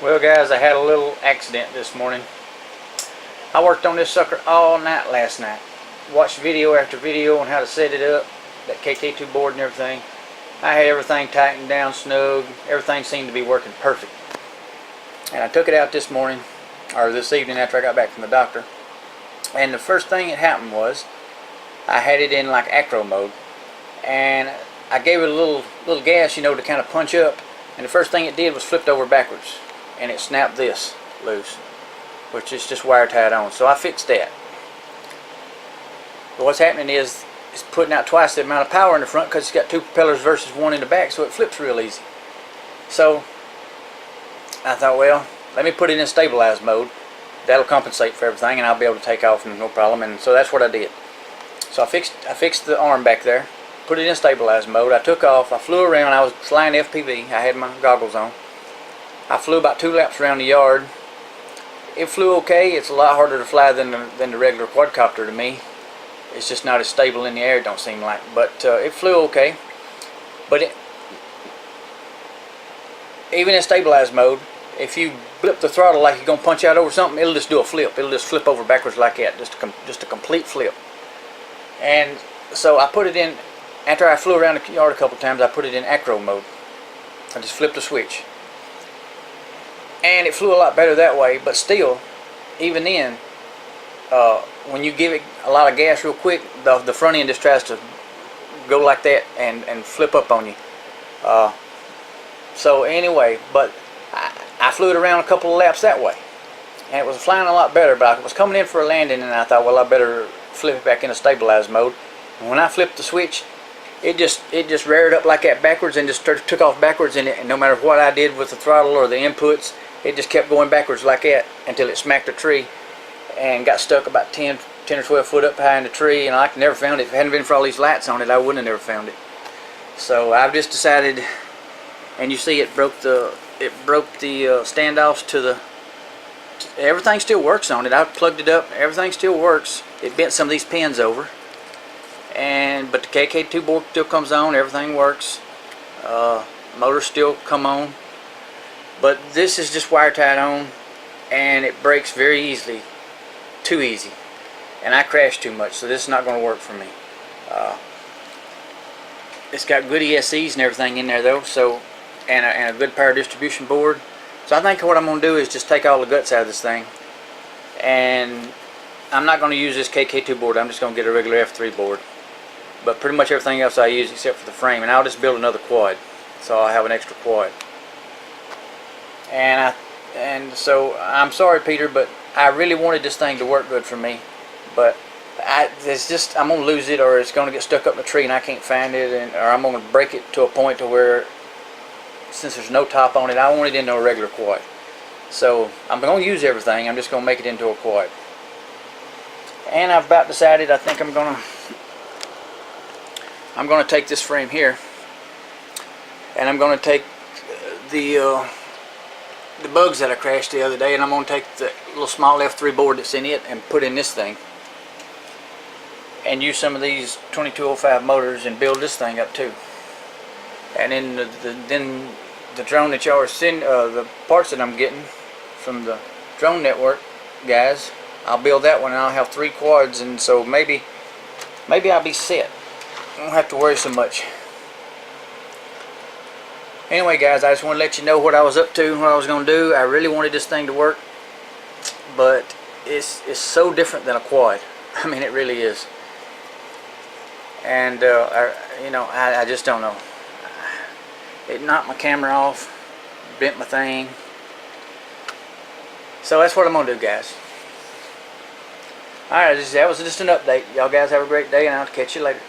Well guys, I had a little accident this morning. I worked on this sucker all night last night. Watched video after video on how to set it up, that KK2 board and everything. I had everything tightened down, snug. Everything seemed to be working perfect. And I took it out this morning, or this evening after I got back from the doctor. And the first thing that happened was, I had it in like acro mode. And I gave it a little gas, to kind of punch up. And the first thing it did was flipped over backwards. And it snapped this loose, which is just wire tied on. So I fixed that. But what's happening is it's putting out twice the amount of power in the front because it's got two propellers versus one in the back, so it flips real easy. So I thought, well, let me put it in stabilized mode. That'll compensate for everything, and I'll be able to take off no problem. And so that's what I did. So I fixed the arm back there, put it in stabilized mode. I took off. I flew around. I was flying FPV. I had my goggles on. I flew about 2 laps around the yard. It flew okay. It's a lot harder to fly than the regular quadcopter to me. It's just not as stable in the air, it don't seem like. But it flew okay. But even in stabilized mode, if you blip the throttle like you're going to punch out over something, it'll just do a flip. It'll just flip over backwards like that. Just a complete flip. And so I put it in, after I flew around the yard a couple times, I put it in acro mode. I just flipped the switch. And it flew a lot better that way, but still, even then, when you give it a lot of gas real quick, the front end just tries to go like that and flip up on you. So anyway, but I flew it around a couple of laps that way, and it was flying a lot better. But I was coming in for a landing, and I thought, well, I better flip it back into stabilized mode. And when I flipped the switch, it just reared up like that backwards and just took off backwards, and no matter what I did with the throttle or the inputs, it just kept going backwards like that until it smacked a tree and got stuck about 10 or 12 foot up behind the tree, and I never found it. If it hadn't been for all these lights on it, I wouldn't have never found it. So I've just decided, and you see it broke the standoffs to the, everything still works on it. I plugged it up, everything still works. It bent some of these pins over, but the KK2 board still comes on, everything works. Motors still come on. But this is just wire tied on, and it breaks very easily, too easy, and I crash too much, so this is not going to work for me. It's got good ESCs and everything in there though, so and a good power distribution board. So I think what I'm going to do is just take all the guts out of this thing, and I'm not going to use this KK2 board. I'm just going to get a regular F3 board. But pretty much everything else I use except for the frame, and I'll just build another quad, so I'll have an extra quad. And so I'm sorry, Peter, but I really wanted this thing to work good for me, but I'm gonna lose it, or it's gonna get stuck up in a tree and I can't find it, or I'm gonna break it to a point to where, since there's no top on it, I want it into a regular quad. So I'm gonna use everything. I'm just gonna make it into a quad. And I've about decided. I think I'm gonna take this frame here, and I'm gonna take the bugs that I crashed the other day, and I'm going to take the little small F3 board that's in it and put in this thing, and use some of these 2205 motors and build this thing up too. And then the drone that y'all are seeing, the parts that I'm getting from the drone network guys, I'll build that one, and I'll have 3 quads, and so maybe I'll be set. I won't have to worry so much. Anyway guys, I just want to let you know what I was up to, what I was going to do. I really wanted this thing to work, but it's so different than a quad. I mean, it really is. And I just don't know. It knocked my camera off, bent my thing. So that's what I'm going to do, guys. Alright, that was just an update. Y'all guys have a great day, and I'll catch you later.